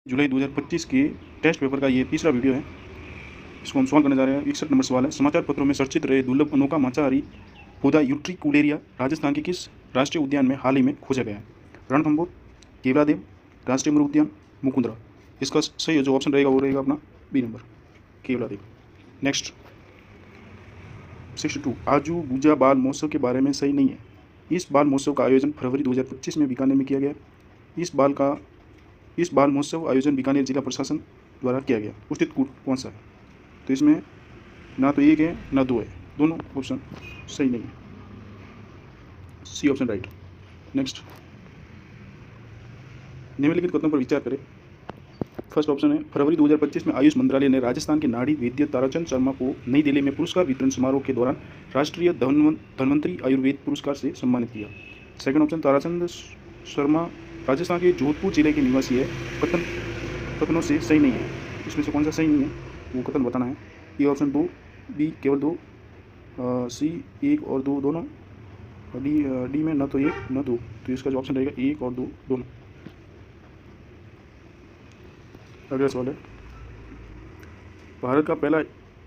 जुलाई 2025 के test paper का ये तीसरा वीडियो है। इसको हम सॉल्व करने जा रहे हैं। 61 नंबर सवाल है। समाचार पत्रों में चर्चित रहे दुर्लभ अनोखा मांसाहारी पौधा यूट्रिकुलेरिया राजस्थान के किस राष्ट्रीय उद्यान में हाल ही में खोजा गया है? रणथंभौर, केवलादेव, राष्ट्रीय मृग उद्यान, मुकुंदरा। इसका सही जो ऑप्शन रहेगा वो रहेगा अपना बी नंबर, केवलादेव। नेक्स्ट 62 आजू बूजा बाल महोत्सव के बारे में सही नहीं है। इस बाल महोत्सव का आयोजन फरवरी 2025 में बीकानेर में किया गया। इस बाल महोत्सव आयोजन बीकानेर जिला प्रशासन द्वारा किया गया। उचित कौन सा है? तो इसमें ना तो एक है ना दो है, दोनों ऑप्शन सही नहीं है। C option right. नेक्स्ट, निम्नलिखित कथनों पर विचार करें। फर्स्ट ऑप्शन है फरवरी 2025 में आयुष मंत्रालय ने राजस्थान के नाड़ी वैद्य ताराचंद शर्मा को नई दिल्ली में पुरस्कार वितरण समारोह के दौरान राष्ट्रीय धन्वंतरी आयुर्वेद पुरस्कार से सम्मानित किया। सेकंड ऑप्शन, ताराचंद शर्मा राजस्थान के जोधपुर जिले के निवासी है। कथनों से सही नहीं है। इसमें से कौन सा सही नहीं है वो कथन बताना है। ए ऑप्शन 2, बी केवल 2, सी 1 और 2 दोनों, डी में न तो 1 न 2। तो इसका जो ऑप्शन रहेगा 1 और 2 दोनों। अगला सवाल है, भारत का पहला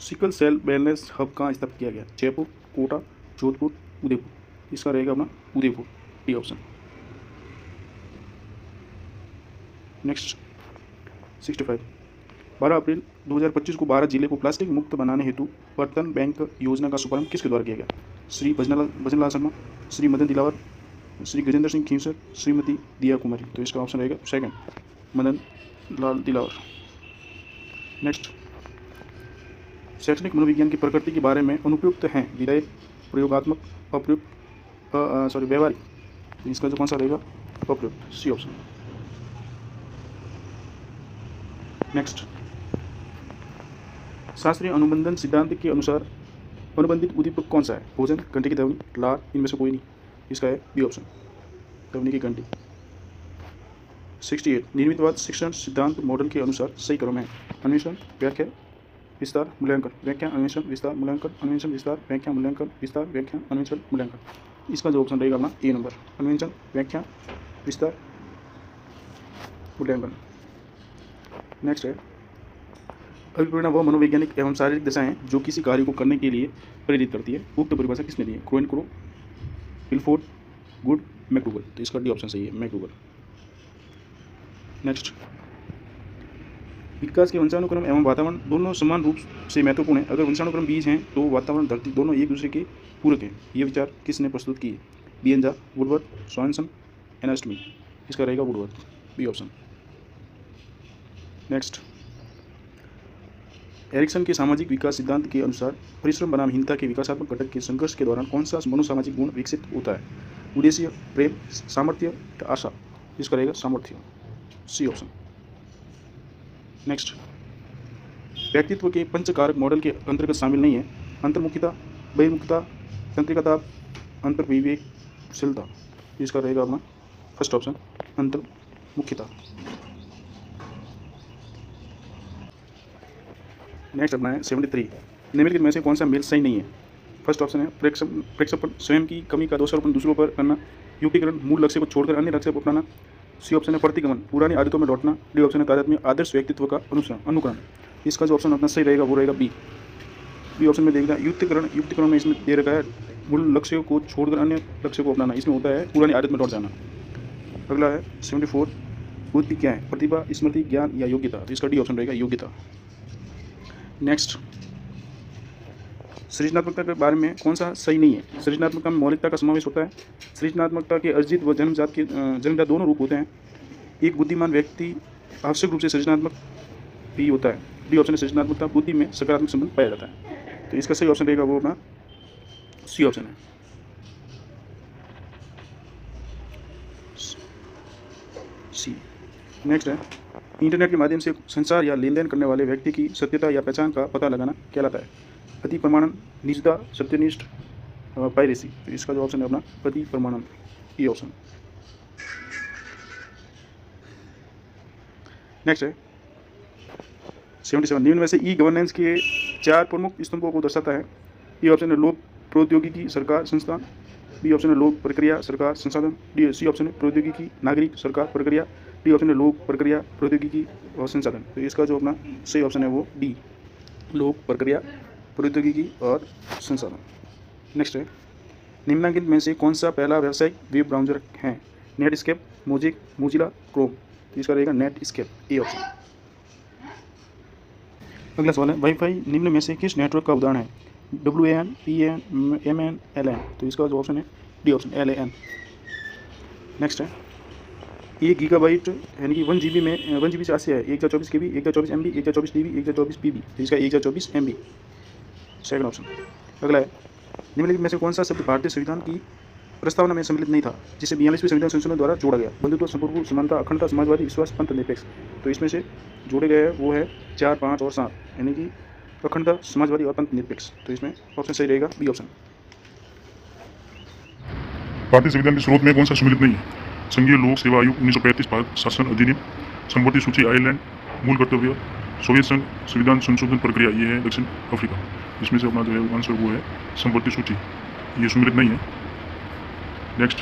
सिकल सेल वेलनेस हब कहाँ स्थापित किया गया? जयपुर, कोटा, जोधपुर, उदयपुर। इसका रहेगा अपना उदयपुर, डी ऑप्शन। नेक्स्ट 65 12 अप्रैल 2025 को 12 जिले को प्लास्टिक मुक्त बनाने हेतु बर्तन बैंक योजना का शुभारंभ किसके द्वारा किया गया? श्री भजनलाल शर्मा, श्री मदन दिलावर, श्री गजेंद्र सिंह खींवसर, श्रीमती दिया कुमारी। तो इसका ऑप्शन रहेगा सेकंड, मदन लाल दिलावर। नेक्स्ट, शैक्षणिक मनोविज्ञान की प्रकृति के बारे में अनुपयुक्त हैं विधायक, प्रयोगात्मक, अप्रयुक्त, व्यवहारिक। तो इसका जो कौन सा रहेगा? अप्रयुक्त, सी ऑप्शन। नेक्स्ट, शास्त्रीय अनुबंधन सिद्धांत के अनुसार अनुबंधित उद्दीपक कौन सा है? भोजन, घंटे की ध्वनि, लार, इनमें से कोई नहीं। इसका है बी ऑप्शन, ध्वनि की घंटी। 68 निर्मितवाद शिक्षण सिद्धांत मॉडल के अनुसार सही क्रम है अन्वेषण, व्याख्या, विस्तार, मूल्यांकन, व्याख्या, अन्वेषण, विस्तार, मूल्यांकन, अन्वेषण, विस्तार, व्याख्या, मूल्यांकन, विस्तार, व्याख्या, अन्वेषण, मूल्यांकन। इसका जो ऑप्शन रहेगा अपना ए नंबर, अन्वेषण, व्याख्या, विस्तार, मूल्यांकन। नेक्स्ट है, अभिप्रेरणा वह मनोवैज्ञानिक एवं शारीरिक दशाएं जो किसी कार्य को करने के लिए प्रेरित करती है। उक्त परिभाषा किसने दी है? Crow, Wilford, Good, McDougall. तो इसका डी ऑप्शन सही है, मैकडूगल। नेक्स्ट, विकास के वंशानुक्रम एवं वातावरण दोनों समान रूप से महत्वपूर्ण है। अगर वंशानुक्रम बीज हैं तो वातावरण, धरती दोनों एक दूसरे के पूरक हैं। ये विचार किसने प्रस्तुत किए? बियंजा, वुडवर्थ, स्वॉनसन, एनास्टमी। इसका रहेगा Woodworth, B option. Next, Erikson के सामाजिक विकास सिद्धांत के अनुसार परिश्रम बनाम हीनता के विकासात्मक घटक के संघर्ष के दौरान कौन सा मनोसामाजिक गुण विकसित होता है? उद्देश्य, प्रेम, सामर्थ्य या आशा। इसका रहेगा सामर्थ्य, सी ऑप्शन। नेक्स्ट, व्यक्तित्व के पंचकारक मॉडल के अंतर्गत शामिल नहीं है। अंतर्मुखिता, बहिर्मुखता, तंत्रिकता, अंतर्विवेकशीलता। इसका रहेगा अपना फर्स्ट ऑप्शन, अंतर्मुखिता। नेक्स्ट अपना है 73 निम्नलिखित में से कौन सा मेल सही नहीं है? फर्स्ट ऑप्शन है प्रेक्षेपण स्वयं की कमी का दोषारोपण दूसरों पर करना, युक्तिकरण मूल लक्ष्य को छोड़कर अन्य लक्ष्य को अपनाना। सी ऑप्शन है प्रतिगमन, पुरानी आदतों में लौटना। डी ऑप्शन है तादात्म्य, आदर्श व्यक्तित्व का अनुकरण। इसका जो ऑप्शन अपना सही रहेगा वो रहेगा बी ऑप्शन में देखना युक्तिकरण में इसमें दे रखा है मूल लक्ष्य को छोड़कर अन्य लक्ष्य को अपनाना। इसमें होता है पुरानी आदत में लौट जाना। अगला है 74 बुद्धि क्या है? प्रतिभा, स्मृति, ज्ञान या योग्यता। तो इसका डी ऑप्शन रहेगा योग्यता। नेक्स्ट, सृजनात्मकता के बारे में कौन सा सही नहीं है? सृजनात्मकता में मौलिकता का समावेश होता है। सृजनात्मकता के अर्जित व जन्मजात दोनों रूप होते हैं। एक बुद्धिमान व्यक्ति आवश्यक रूप से सृजनात्मक भी होता है। डी ऑप्शन है सृजनात्मकता बुद्धि में सकारात्मक संबंध पाया जाता है। तो इसका सही ऑप्शन रहेगा वो अपना सी ऑप्शन है। सी। नेक्स्ट है, इंटरनेट के माध्यम से संचार या लेन देन करने वाले व्यक्ति की सत्यता या पहचान का पता लगाना कहलाता है। अति प्रमाणन, निजता, सत्यनिष्ठ, पायरेसी। तो इसका जो ऑप्शन है अपना अति प्रमाणन, ई ऑप्शन। नेक्स्ट है 77 निम्न में से ई गवर्नेंस के 4 प्रमुख स्तंभों को दर्शाता है। ई ऑप्शन है लोक प्रौद्योगिकी, सरकार, संस्थान। बी ऑप्शन है लोक प्रक्रिया, सरकार, संसाधन। डी सी ऑप्शन है प्रौद्योगिकी, नागरिक, सरकार, प्रक्रिया। डी ऑप्शन है लोक प्रक्रिया प्रौद्योगिकी और संसाधन। तो इसका जो अपना सही ऑप्शन है वो डी, लोक प्रक्रिया प्रौद्योगिकी और संसाधन। नेक्स्ट है, निम्नलिखित में से कौन सा पहला व्यावसायिक वेब ब्राउज़र है? Netscape, mosaic, Mozilla, Chrome. तो इसका रहेगा नेटस्केप, ए ऑप्शन। अगला सवाल है, वाईफाई निम्न में से किस नेटवर्क का उदाहरण है? WAN, PAN, MN, LAN। तो इसका जो ऑप्शन है डी ऑप्शन, LAN। नेक्स्ट है, 1 गीगाबाइट यानी कि 1 GB में 1 GB से आगे है 1024 KB, 1024 MB, 1024 TB, 1024 PB। तो इसका 1024 MB, सेकंड ऑप्शन। अगला है, निम्नलिखित में से कौन सा शब्द भारतीय संविधान की प्रस्तावना में सम्मिलित नहीं था, जिसे 42वें संविधान संशोधन द्वारा जोड़ा गया? बंधुत्व, संप्रभु, समानता, अखंडता, समाजवादी, विश्वास, पंथ निरपेक्ष। तो इसमें से जोड़े गए हैं वो है 4, 5 और 7, यानी कि अखंडता, समाजवादी और पंथ निरपेक्ष। तो इसमें ऑप्शन सही रहेगा बी ऑप्शन। भारतीय संविधान के स्रोत में कौन सा सम्मिलित नहीं है? संघीय लोक सेवा आयोग 1935, भारत शासन अधिनियम, संपत्ति सूची आयरलैंड, मूल कर्तव्य, सोवियत संघ, संविधान संशोधन प्रक्रिया, ये है दक्षिण अफ्रीका। इसमें से अपना जो है आंसर वो है संपत्ति सूची, ये सम्मिलित नहीं है। नेक्स्ट,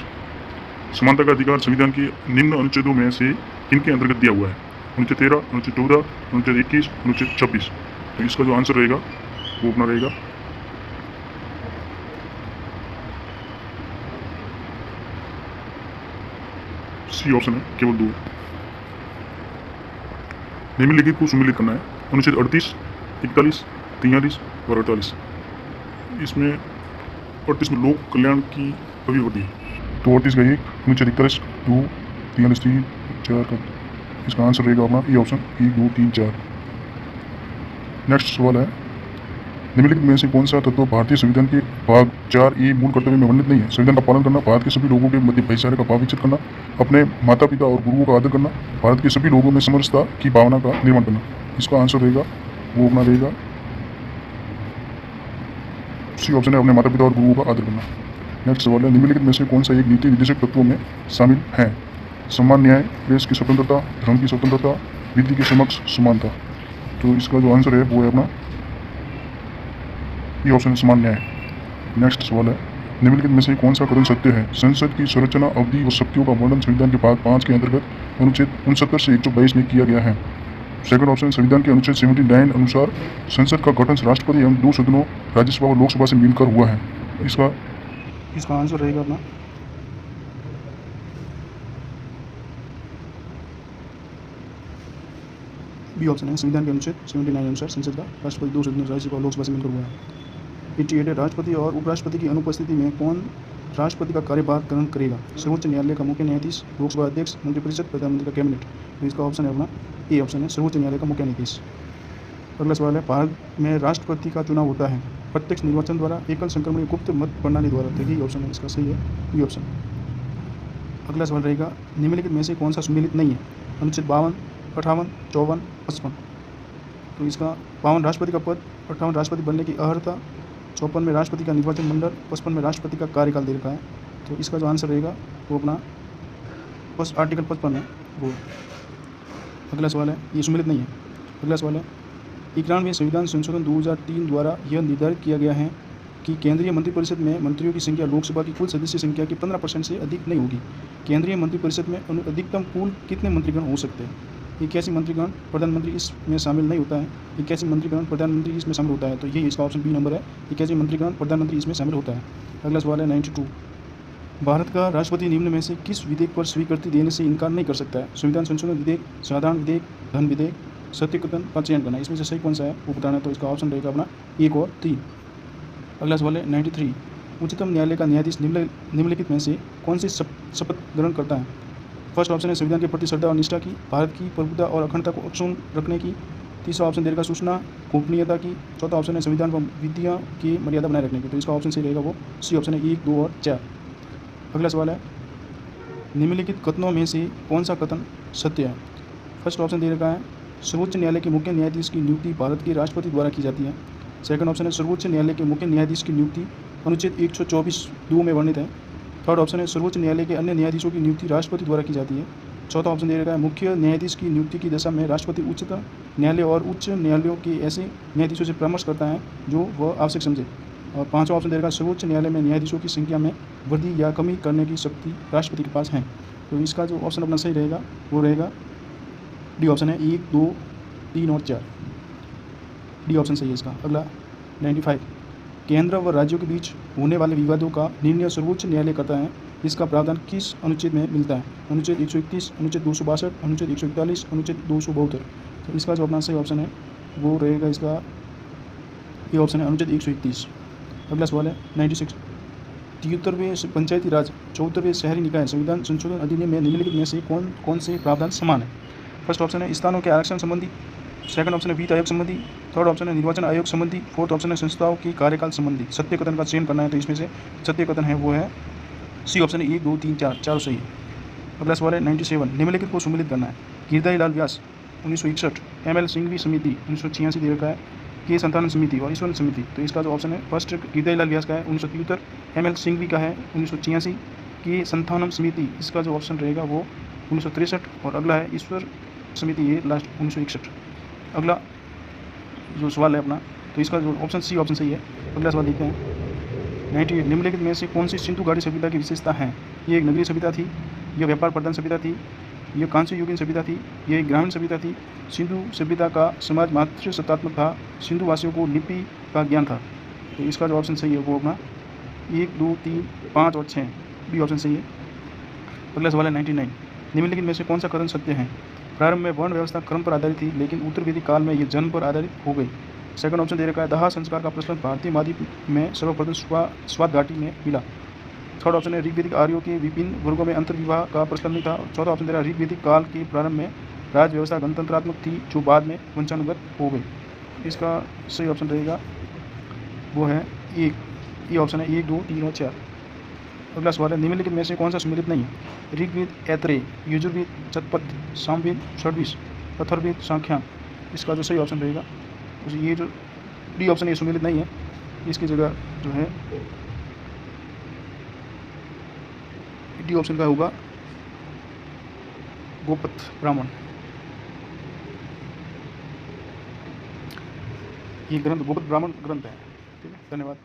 समानता का अधिकार संविधान के निम्न अनुच्छेदों में से किनके अंतर्गत दिया हुआ है? अनुच्छेद 13, अनुच्छेद 14, अनुच्छेद 21, अनुच्छेद 26। तो इसका जो आंसर रहेगा वो अपना रहेगा सी ऑप्शन है, केवल 2। निम्नलिखित को सम्मिलित करना है। अनुच्छेद 38, 41, 43 और 48। इसमें 38 में लोक कल्याण की अभिवृद्धि है, तो 38 का 1, अनुच्छेद 41, 2, 43, 3, 4 का इसका आंसर रहेगा अपना ए ऑप्शन, 1, 2, 3, 4। नेक्स्ट सवाल है, निम्नलिखित में से कौन सा तत्व भारतीय संविधान के भाग 4A मूल कर्तव्य में वर्णित नहीं है? संविधान का पालन करना, भारत के सभी लोगों के मध्य भाईचारे का भाव विकसित करना, अपने माता पिता और गुरुओं का आदर करना, भारत के सभी लोगों में समरसता की भावना का निर्माण करना। इसका आंसर रहेगा वो अपना रहेगा सी ऑप्शन है, अपने माता पिता और गुरुओं का आदर करना। नेक्स्ट सवाल है, निम्नलिखित में से कौन सा एक नीति विदेशक तत्वों में शामिल है? सम्मान, न्याय, प्रेस की स्वतंत्रता, धर्म की स्वतंत्रता, विधि के समक्ष समानता। तो इसका जो आंसर है वो है अपना ये ऑप्शन समान न्याय। नेक्स्ट सवाल है, निम्नलिखित में से कौन सा कथन सत्य है? संसद की संरचना, अवधि और शक्तियों का वर्णन संविधान के भाग 5 के अंतर्गत अनुच्छेद 69 से 122 में किया गया है। सेकंड ऑप्शन, संविधान के अनुच्छेद 79 अनुसार संसद का गठन राष्ट्रपति एवं 2 सदनों राज्यसभा और लोकसभा से मिलकर हुआ है। इसका आंसर रहेगा अपना बी ऑप्शन है, संविधान के अनुच्छेद 79 अनुसार संसद का राष्ट्रपति 2 सदनों राज्यसभा और लोकसभा से मिलकर हुआ है। 88, राष्ट्रपति और उपराष्ट्रपति की अनुपस्थिति में कौन राष्ट्रपति का कार्यभार ग्रहण करेगा? सर्वोच्च न्यायालय का मुख्य न्यायाधीश, लोकसभा अध्यक्ष, मंत्रिपरिषद, प्रधानमंत्री का कैबिनेट। तो इसका ऑप्शन है अपना ए ऑप्शन है, सर्वोच्च न्यायालय का मुख्य न्यायाधीश। अगला सवाल है, भारत में राष्ट्रपति का चुनाव होता है प्रत्यक्ष निर्वाचन द्वारा, एकल संक्रमण, गुप्त मत प्रणाली द्वारा। तो यही ऑप्शन है, इसका सही है बी ऑप्शन। अगला सवाल रहेगा, निम्नलिखित में से कौन सा सम्मिलित नहीं है? अनुच्छेद 52, 58, 54, 55। तो इसका 52 राष्ट्रपति का पद, 58 राष्ट्रपति बनने की अर्हता, 54 में राष्ट्रपति का निर्वाचन मंडल, 55 में राष्ट्रपति का कार्यकाल दे रखा है। तो इसका जो आंसर रहेगा वो अपना बस आर्टिकल 55 है वो। अगला सवाल है, ये सम्मिलित नहीं है। अगला सवाल है, 91वें संविधान संशोधन 2003 द्वारा यह निर्धारित किया गया है कि केंद्रीय मंत्रिपरिषद में मंत्रियों की संख्या लोकसभा की कुल सदस्य संख्या की 15% से अधिक नहीं होगी। केंद्रीय मंत्रिपरिषद में अधिकतम कुल कितने मंत्रीगण हो सकते हैं? 81 मंत्रीगण, प्रधानमंत्री इसमें शामिल नहीं होता है। 81 मंत्रीगण, प्रधानमंत्री इसमें शामिल होता है। तो यही इसका ऑप्शन बी नंबर है, 81 मंत्रीगण, प्रधानमंत्री इसमें शामिल होता है। अगला सवाल है 92, भारत का राष्ट्रपति निम्न में से किस विधेयक पर स्वीकृति देने से इनकार नहीं कर सकता है? संविधान संशोधन विधेयक, साधारण विधेयक, धन विधेयक, सत्यकथन का चयन करना। इसमें से सही कौन सा है वो बताना है। तो इसका ऑप्शन रहेगा अपना 1 और 3। अगला सवाल है 93, उच्चतम न्यायालय का न्यायाधीश निम्नलिखित में से कौन सी शपथ ग्रहण करता है? फर्स्ट ऑप्शन है संविधान के प्रति श्रद्धा और निष्ठा की, भारत की प्रभुता और अखंडता को अक्षुण्ण रखने की। तीसरा ऑप्शन देगा सूचना गोपनीयता की। चौथा ऑप्शन है संविधान व विधियाँ की मर्यादा बनाए रखने की। तो इसका ऑप्शन सही रहेगा वो सी ऑप्शन है, 1, 2 और 4। अगला सवाल है, निम्नलिखित कथनों में से कौन सा कथन सत्य है? फर्स्ट ऑप्शन दे रखा है, सर्वोच्च न्यायालय के मुख्य न्यायाधीश की नियुक्ति भारत के राष्ट्रपति द्वारा की जाती है। सेकंड ऑप्शन है, सर्वोच्च न्यायालय के मुख्य न्यायाधीश की नियुक्ति अनुच्छेद 124(2) में वर्णित है। थर्ड ऑप्शन है, सर्वोच्च न्यायालय के अन्य न्यायाधीशों की नियुक्ति राष्ट्रपति द्वारा की जाती है। चौथा ऑप्शन दे रखा है, मुख्य न्यायाधीश की नियुक्ति की दशा में राष्ट्रपति उच्चतम न्यायालय और उच्च न्यायालयों के ऐसे न्यायाधीशों से परामर्श करता है जो वह आवश्यक समझे। और पांचवा ऑप्शन दे रखा है, सर्वोच्च न्यायालय में न्यायाधीशों की संख्या में वृद्धि या कमी करने की शक्ति राष्ट्रपति के पास है। तो इसका जो ऑप्शन अपना सही रहेगा वो रहेगा डी ऑप्शन है 1, 2, 3 और 4। डी ऑप्शन सही है इसका। अगला 95, केंद्र व राज्यों के बीच होने वाले विवादों का निर्णय सर्वोच्च न्यायालय करता है। इसका प्रावधान किस अनुच्छेद में मिलता है? अनुच्छेद 131, अनुच्छेद 262, अनुच्छेद 141, अनुच्छेद 272। तो इसका जो अपना सही ऑप्शन है वो रहेगा इसका ये ऑप्शन है अनुच्छेद 131। अगला सवाल है 96, 73वें पंचायती राज 74वें शहरी निकाय संविधान संशोधन अधिनियम में निम्नलिखित में से कौन से प्रावधान समान है? फर्स्ट ऑप्शन है स्थानों के आरक्षण संबंधी, सेकंड ऑप्शन है वित्त आयोग संबंधी, थर्ड ऑप्शन है निर्वाचन आयोग संबंधी, फोर्थ ऑप्शन है संस्थाओं की कार्यकाल संबंधी। सत्य कथन का चयन करना है तो इसमें से सत्य कथन है वो है सी ऑप्शन है 1, 2, 3, 4 चारों सही है। अगला सवाल है 97, निम्नलिखित को सम्मिलित करना है। गिरधारी लाल व्यास 1961, एम.एल. सिंघवी समिति 1986 दे रखा है, के संतानन समिति और ईश्वर समिति। तो इसका जो ऑप्शन है फर्स्ट गिरधारी लाल व्यास का है 1973, एम.एल. सिंघवी का है 1986, के संतानम समिति इसका जो ऑप्शन रहेगा वो 1963 और अगला है ईश्वर समिति ये लास्ट 1961। अगला जो सवाल है अपना तो इसका जो ऑप्शन सी ऑप्शन सही है। अगला सवाल देखते हैं 98, निम्नलिखित में से कौन सी सिंधु घाटी सभ्यता की विशेषता है? ये एक नगरीय सभ्यता थी, यह व्यापार प्रधान सभ्यता थी, यह कांस्य युगीन सभ्यता थी, यह एक ग्रामीण सभ्यता थी। सिंधु सभ्यता का समाज मात्र सत्तात्मक था, सिंधु वासियों को लिपि का ज्ञान था। तो इसका जो ऑप्शन सही है वो अपना 1, 2, 3, 5 और 6 बी ऑप्शन सही है। अगला सवाल है 99, निम्नलिखित में से कौन सा कथन सत्य है? प्रारंभ में वर्ण व्यवस्था क्रम पर आधारित थी, लेकिन उत्तर वैदिक काल में ये जन्म पर आधारित हो गई। सेकंड ऑप्शन दे रखा है दाह संस्कार का प्रचलन भारतीय महाद्वीप में सर्वप्रथम स्वात घाटी में मिला। थर्ड ऑप्शन है ऋग्वैदिक आर्यों के विभिन्न वर्गों में अंतर्विवाह का प्रचलन नहीं था। चौथा ऑप्शन दे रहा है ऋग्वैदिक काल के प्रारंभ में राज व्यवस्था गणतंत्रात्मक थी जो बाद में वंशानुगत हो गई। इसका सही ऑप्शन रहेगा वो है एक, ये ऑप्शन है 1, 2, 3 और 4। अगला सवाल है निम्नलिखित में से कौन सा सम्मिलित नहीं है? ऋग्वेद, ऐतरेय, यजुर्वेद, शतपथ, सामवेद, षड्विश, अथर्ववेद, सांख्यान। इसका जो सही ऑप्शन रहेगा ये जो डी ऑप्शन ये सम्मिलित नहीं है, इसकी जगह जो है डी ऑप्शन का होगा गोपथ ब्राह्मण। ये ग्रंथ गोपथ ब्राह्मण ग्रंथ है। ठीक है, धन्यवाद।